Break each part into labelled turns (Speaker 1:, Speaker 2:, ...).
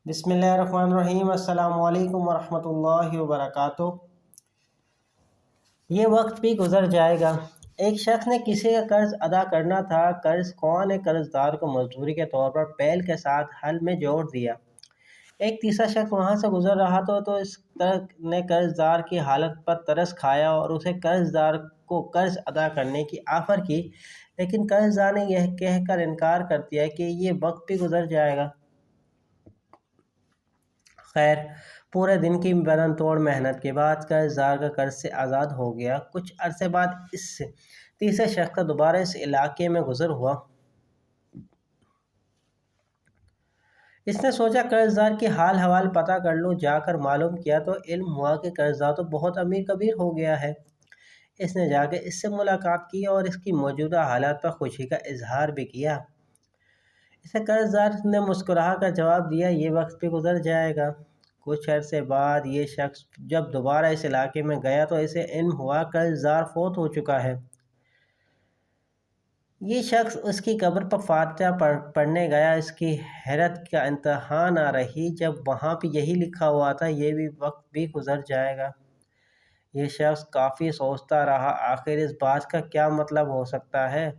Speaker 1: بسم اللہ الرحمن الرحیم۔ السلام علیکم ورحمۃ اللہ وبرکاتہ۔ یہ وقت بھی گزر جائے گا۔ ایک شخص نے کسی کا قرض ادا کرنا تھا۔ قرض خواہ نے قرض دار کو مزدوری کے طور پر بیل کے ساتھ ہل میں جوڑ دیا۔ ایک تیسرا شخص وہاں سے گزر رہا تھا تو اس نے قرض دار کی حالت پر ترس کھایا اور اسے قرض دار کو قرض ادا کرنے کی آفر کی، لیکن قرض دار نے یہ کہہ کر انکار کر دیا کہ یہ وقت بھی گزر جائے گا۔ خیر، پورے دن کی بدن توڑ محنت کے بعد قرض دار کا قرض سے آزاد ہو گیا۔ کچھ عرصے بعد اس تیسرے شخص کا دوبارہ اس علاقے میں گزر ہوا۔ اس نے سوچا قرض دار کی حال حوال پتہ کر لوں۔ جا کر معلوم کیا تو علم ہوا کہ قرض دار تو بہت امیر کبیر ہو گیا ہے۔ اس نے جا کے اس سے ملاقات کی اور اس کی موجودہ حالات پر خوشی کا اظہار بھی کیا۔ اسے قرض دار نے مسکرا کر جواب دیا، یہ وقت بھی گزر جائے گا۔ کچھ عرصے بعد یہ شخص جب دوبارہ اس علاقے میں گیا تو اسے علم ہوا قرض دار فوت ہو چکا ہے۔ یہ شخص اس کی قبر پر فاتحہ پڑھنے گیا۔ اس کی حیرت کا انتہا نہ رہی جب وہاں پہ یہی لکھا ہوا تھا، یہ بھی وقت بھی گزر جائے گا۔ یہ شخص کافی سوچتا رہا، آخر اس بات کا کیا مطلب ہو سکتا ہے؟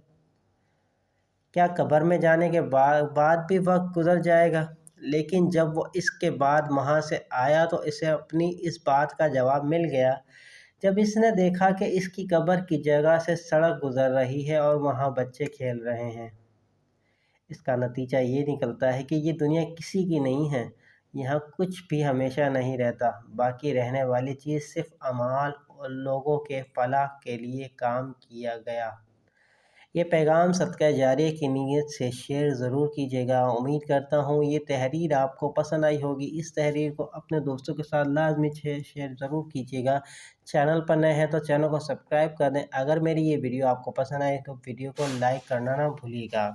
Speaker 1: کیا قبر میں جانے کے بعد بھی وقت گزر جائے گا؟ لیکن جب وہ اس کے بعد وہاں سے آیا تو اسے اپنی اس بات کا جواب مل گیا۔ جب اس نے دیکھا کہ اس کی قبر کی جگہ سے سڑک گزر رہی ہے اور وہاں بچے کھیل رہے ہیں، اس کا نتیجہ یہ نکلتا ہے کہ یہ دنیا کسی کی نہیں ہے۔ یہاں کچھ بھی ہمیشہ نہیں رہتا، باقی رہنے والی چیز صرف اعمال اور لوگوں کے فلاح کے لیے کام کیا گیا۔ یہ پیغام صدقہ جاریہ کی نیت سے شیئر ضرور کیجیے گا۔ امید کرتا ہوں یہ تحریر آپ کو پسند آئی ہوگی۔ اس تحریر کو اپنے دوستوں کے ساتھ لازمی شیئر ضرور کیجیے گا۔ چینل پر نئے ہیں تو چینل کو سبسکرائب کر دیں۔ اگر میری یہ ویڈیو آپ کو پسند آئے تو ویڈیو کو لائک کرنا نہ بھولیے گا۔